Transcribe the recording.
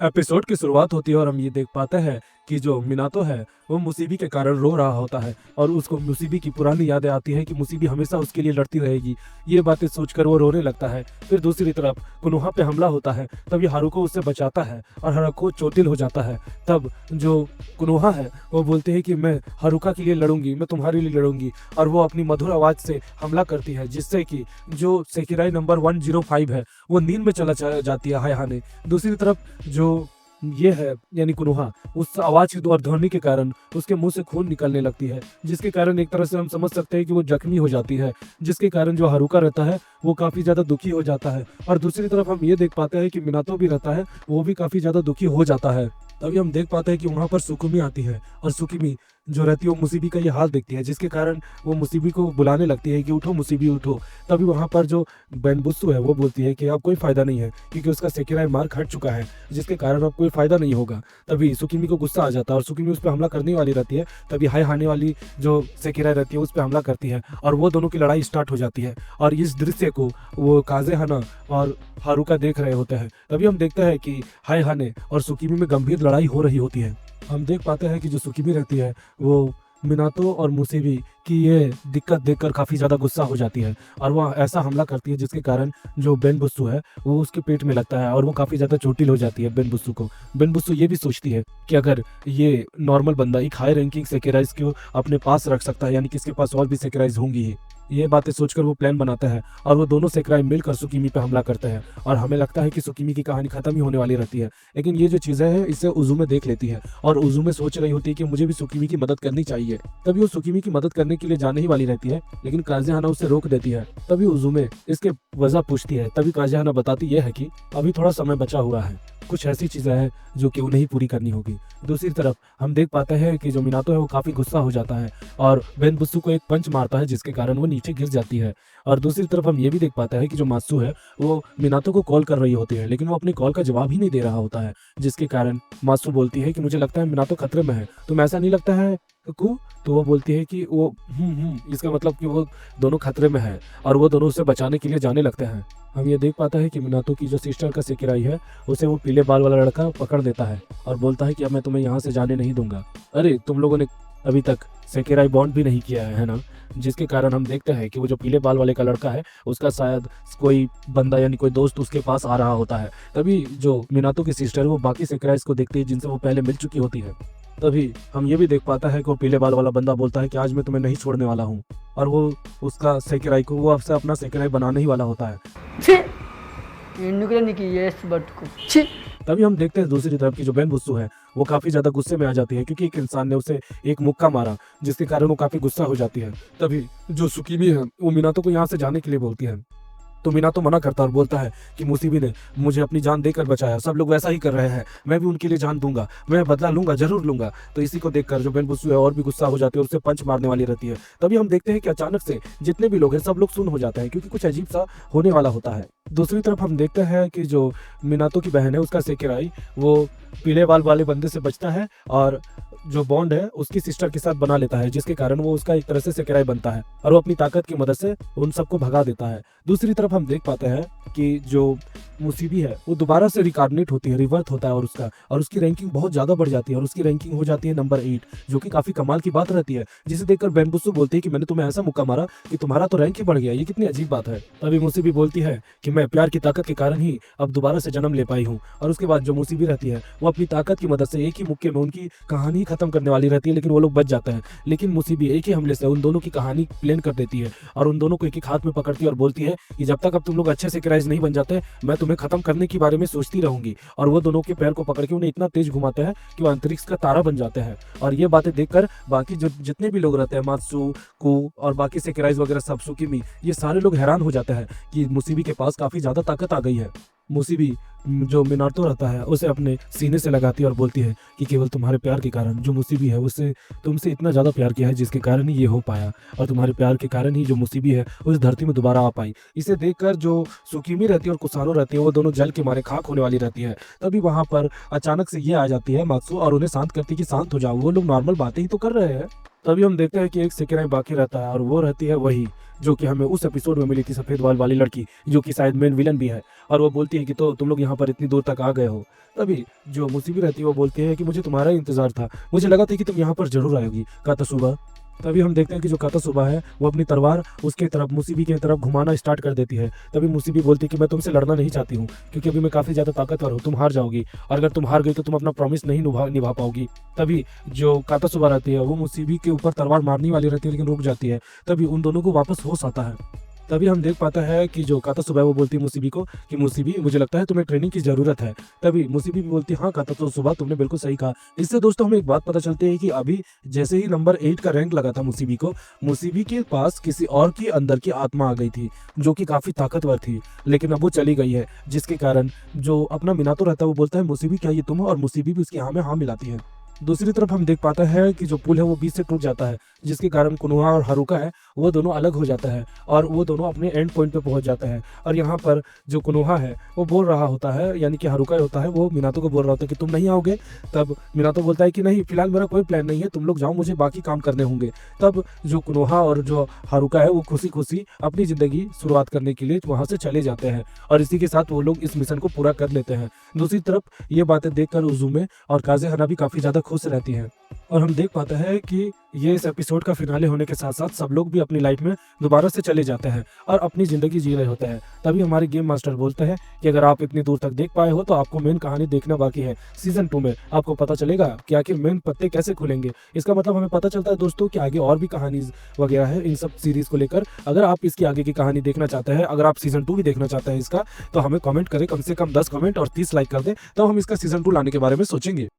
Episode की शुरुआत होती है और हम ये देख पाते हैं कि जो मिनातो है वो मुसीबी के कारण रो रहा होता है और उसको मुसीबी की पुरानी यादें आती है कि मुसीबी हमेशा उसके लिए लड़ती रहेगी। ये बातें सोचकर वो रोने लगता है। फिर दूसरी तरफ कुनोहा पे हमला होता है, तब ये हारुको उससे बचाता है और हारुको चोटिल हो जाता है। तब जो कुनोहा है वो बोलते हैं कि मैं हारुका के लिए लड़ूंगी, मैं तुम्हारे लिए लड़ूंगी, और वो अपनी मधुर आवाज से हमला करती है जिससे कि जो सेकिराई नंबर 105 है वो नींद में चला जाती है हायहाने। दूसरी तरफ जो ये है यानी कुनोहा, उस आवाज की और ध्वनि के कारण उसके मुंह से खून निकलने लगती है, जिसके कारण एक तरह से हम समझ सकते हैं कि वो जख्मी हो जाती है, जिसके कारण जो हारुका रहता है वो काफी ज्यादा दुखी हो जाता है। और दूसरी तरफ हम ये देख पाते हैं कि मिनातो भी रहता है, वो भी काफी ज्यादा दुखी हो जाता है। तभी हम देख पाते हैं कि वहां पर सुकुमी आती है और सुकुमी जो रहती है वो मुसीबी का ये हाल देखती है, जिसके कारण वो मुसीबी को बुलाने लगती है कि उठो मुसीबी उठो। तभी वहां पर जो बेनबुत्सु है वो बोलती है कि अब कोई फायदा नहीं है क्योंकि उसका सेकिराई मार्क हट चुका है, जिसके कारण अब कोई फायदा नहीं होगा। तभी सुकुमी को गुस्सा आ जाता है और सुकुमी उस पर हमला करने वाली रहती है। तभी हाय हाने वाली जो सेकिराई रहती है उस पर हमला करती है और वो दोनों की लड़ाई स्टार्ट हो जाती है। और इस दृश्य को वो काजेहाना और हारुका देख रहे होते हैं। तभी हम देखते हैं कि हाय हाने और सुकुमी में गंभीर लड़ाई हो रही होती है। हम देख पाते हैं कि जो सुकुमी रहती है वो मिनातो और मुसीबी की ये दिक्कत देखकर काफी ज्यादा गुस्सा हो जाती है और वह ऐसा हमला करती है जिसके कारण जो बेनबुत्सु है वो उसके पेट में लगता है और वो काफी ज्यादा चोटिल हो जाती है बेनबुत्सु को। बेनबुत्सु ये भी सोचती है कि अगर ये नॉर्मल बंदा एक हाई रैंकिंग सेकेराइज को अपने पास रख सकता है, यानी कि इसके पास और भी सेकेराइज होंगी ही। ये बातें सोचकर वो प्लान बनाता है और वो दोनों सेकेराई मिलकर सुकीमी पे हमला करते हैं और हमें लगता है कि सुकीमी की कहानी खत्म ही होने वाली रहती है। लेकिन ये जो चीजें हैं इसे उजुमे देख लेती है और उजुमे सोच रही होती है कि मुझे भी सुकीमी की मदद करनी चाहिए। तभी वो सुकीमी की मदद करने के लिए जाने ही वाली रहती है, लेकिन काजेहाना उसे रोक देती है। तभी उजुमे इसके वजह पूछती है। तभी काजेहाना बताती यह है कि अभी थोड़ा समय बचा हुआ है, कुछ ऐसी चीजें हैं जो कि उन्हें ही पूरी करनी होगी। दूसरी तरफ हम देख पाते हैं कि जो मिनातो है वो काफी गुस्सा हो जाता है और बेनबुत्सु को एक पंच मारता है जिसके कारण वो नीचे गिर जाती है। और दूसरी तरफ हम ये भी देख पाते हैं कि जो मात्सु है वो मिनातो को कॉल कर रही होती है, लेकिन वो अपनी कॉल का जवाब ही नहीं दे रहा होता है, जिसके कारण मात्सु बोलती है कि मुझे लगता है मिनातो खतरे में है, तुम्हें ऐसा नहीं लगता है कु? तो वो बोलती है कि वो इसका मतलब कि वो दोनों खतरे में है और वो दोनों उसे बचाने के लिए जाने लगते हैं। हम ये देख पाता है कि मिनातो की जो सिस्टर का सेकिराई है उसे वो पीले बाल वाला लड़का पकड़ देता है और बोलता है कि अब मैं तुम्हें यहाँ से जाने नहीं दूंगा। अरे तुम लोगों ने अभी तक सेकिराई बॉन्ड भी नहीं किया है ना? जिसके कारण हम देखते हैं कि वो जो पीले बाल वाले का लड़का है उसका शायद कोई बंदा यानी कोई दोस्त उसके पास आ रहा होता है। तभी जो मिनातो की सिस्टर है वो बाकी सेकिराइज को देखती है जिनसे वो पहले मिल चुकी होती है। तभी हम ये भी देख पाता है कि वो पीले बाल वाला बंदा बोलता है कि आज मैं तुम्हें नहीं छोड़ने वाला हूँ, और वो उसका सेकिराई को वो आपसे अपना सेकिराई बनाने ही वाला होता है। तभी हम देखते हैं दूसरी तरफ की जो बेनबुत्सु है वो काफी ज्यादा गुस्से में आ जाती है क्योंकि एक इंसान ने उसे एक मुक्का मारा, जिसके कारण वो काफी गुस्सा हो जाती है। तभी जो सुकीमी है वो मिनातो को यहाँ से जाने के लिए बोलती है, तो मिनातो मना करता और बोलता है कि मुसीबी ने मुझे अपनी जान देकर बचाया, सब लोग वैसा ही कर रहे हैं, मैं भी उनके लिए जान दूंगा, मैं बदला लूंगा, जरूर लूंगा। तो इसी को देखकर जो बेनबुत्सु है और भी गुस्सा हो जाती है और उसे पंच मारने वाली रहती है। तभी हम देखते हैं कि अचानक से जितने भी लोग हैं सब लोग सुन हो जाते हैं क्योंकि कुछ अजीब सा होने वाला होता है। दूसरी तरफ हम देखते हैं कि जो मिनातो की बहन है उसका सेकिराई वो पीले बाल वाले बंदे से बचता है और जो बॉन्ड है उसकी सिस्टर के साथ बना लेता है, जिसके कारण वो उसका एक तरह से सेकिराई बनता है और वो अपनी ताकत की मदद से उन सबको भगा देता है। दूसरी तरफ हम देख पाते हैं कि जो मुसीबी है वो दोबारा से रिकार्डिनेट होती है, रिवर्थ होता है और उसकी रैंकिंग बहुत ज्यादा बढ़ जाती है और उसकी रैंकिंग हो जाती है नंबर 8, जो कि काफी कमाल की बात रहती है। जिसे देखकर बेनबुत्सु बोलती है कि मैंने तुम्हें ऐसा मुक्का मारा कि तुम्हारा तो रैंक ही बढ़ गया, ये कितनी अजीब बात है। तभी मुसीबी बोलती है कि मैं प्यार की ताकत के कारण ही अब दोबारा से जन्म ले पाई हूँ। और उसके बाद जो मुसीबी रहती है वो अपनी ताकत की मदद से एक ही मुक्के में उनकी कहानी खत्म करने वाली रहती है, लेकिन वो लोग बच जाते हैं। लेकिन मुसीबी एक ही हमले से उन दोनों की कहानी प्लेन कर देती है और उन दोनों को एक एक हाथ में पकड़ती है और बोलती है कि जब तक अब तुम लोग अच्छे से क्राइज नहीं बन जाते मैं तुम्हें खत्म करने के बारे में सोचती रहूंगी। और वो दोनों के पैर को पकड़ के उन्हें इतना तेज घुमाते हैं कि वो अंतरिक्ष का तारा बन जाते हैं। और ये बातें देखकर बाकी जो जितने भी लोग रहते हैं मात्सु कु और बाकी सेकिराइज वगैरह सब सुकीमी, ये सारे लोग हैरान हो जाते हैं कि मुसीबी के पास काफी ज्यादा ताकत आ गई है। मुसीबी जो मिनातो रहता है उसे अपने सीने से लगाती है और बोलती है कि केवल तुम्हारे प्यार के कारण जो मुसीबी है उससे तुमसे इतना ज्यादा प्यार किया है जिसके कारण ही ये हो पाया, और तुम्हारे प्यार के कारण ही जो मुसीबी है उस धरती में दोबारा आ पाई। इसे देखकर जो सुकीमी रहती है और कुसानो रहती है वो दोनों जल के मारे खाक होने वाली रहती है। तभी वहां पर अचानक से ये आ जाती है मात्सु और उन्हें शांत करती है कि शांत हो जाओ, वो लोग नॉर्मल बातें ही तो कर रहे हैं। तभी हम देखते हैं कि एक सेकेंड बाकी रहता है और वो रहती है वही जो कि हमें उस एपिसोड में मिली थी, सफेद बाल वाली लड़की जो कि शायद मेन विलन भी है। और वो बोलती है कि तो तुम लोग यहाँ पर इतनी दूर तक आ गए हो। तभी जो मुसीबी रहती है वो बोलती है कि मुझे तुम्हारा इंतजार था, मुझे लगा था कि तुम यहाँ पर जरूर आएगी कातासुबा। तभी हम देखते हैं कि जो कातासुबा है वो अपनी तलवार उसके तरफ मुसीबी की तरफ घुमाना स्टार्ट कर देती है। तभी मुसीबी बोलती है कि मैं तुमसे लड़ना नहीं चाहती हूँ क्योंकि अभी मैं काफी ज्यादा ताकतवर हूँ, तुम हार जाओगी और अगर तुम हार गई तो तुम अपना प्रॉमिस नहीं निभा पाओगी। तभी जो कातासुबा रहती है वो मुसीबी के ऊपर तलवार मारने वाली रहती है लेकिन रुक जाती है। तभी उन दोनों को वापस होश आता है। तभी हम देख पाता है कि जो कातासुबा है वो बोलती है मुसीबी को कि मुसीबी मुझे लगता है तुम्हें ट्रेनिंग की जरूरत है। तभी मुसीबी भी बोलती है हाँ कातासुबा तुमने बिल्कुल सही कहा। इससे दोस्तों हमें एक बात पता चलती है कि अभी जैसे ही नंबर 8 का रैंक लगा था मुसीबी को, मुसीबी के पास किसी और की अंदर की आत्मा आ गई थी जो कि काफी ताकतवर थी, लेकिन अब वो चली गई है। जिसके कारण जो अपना मिनातो रहता है वो बोलता है मुसीबी क्या ये तुम हो, और मुसीबी भी उसकी हाँ में हाँ मिलाती है। दूसरी तरफ हम देख पाता है कि जो पुल है वो बीच से टूट जाता है जिसके कारण कुनोहा और हारुका है वो दोनों अलग हो जाता है और वो दोनों अपने एंड पॉइंट पे पहुंच जाते हैं। और यहाँ पर जो कुनोहा है वो बोल रहा होता है, यानी कि हारुका होता है, वो मिनातो को बोल रहा होता है कि तुम नहीं आओगे। तब मिनातो बोलता है कि नहीं, फिलहाल मेरा कोई प्लान नहीं है, तुम लोग जाओ, मुझे बाकी काम करने होंगे। तब जो कुनोहा और जो हारुका है वो खुशी खुशी अपनी जिंदगी शुरुआत करने के लिए वहां से चले जाते हैं और इसी के साथ वो लोग इस मिशन को पूरा कर लेते हैं। दूसरी तरफ ये बातें देखकर उजुमे और काजे हना भी काफी ज्यादा खुश रहती हैं और हम देख पाते हैं कि ये इस एपिसोड का फिनाले होने के साथ साथ सब लोग भी अपनी लाइफ में दोबारा से चले जाते हैं और अपनी जिंदगी जी रहे होते हैं। तभी हमारे गेम मास्टर बोलते हैं कि अगर आप इतनी दूर तक देख पाए हो तो आपको मेन कहानी देखना बाकी है। सीजन 2 में आपको पता चलेगा कि आखिर मेन पत्ते कैसे खुलेंगे। इसका मतलब हमें पता चलता है दोस्तों कि आगे और भी कहानी वगैरह है इन सब सीरीज को लेकर। अगर आप इसकी आगे की कहानी देखना चाहते हैं, अगर आप सीजन 2 भी देखना चाहते हैं इसका, तो हमें कमेंट करें, कम से कम 10 कमेंट और 30 लाइक कर दें, तब हम इसका सीजन 2 लाने के बारे में सोचेंगे।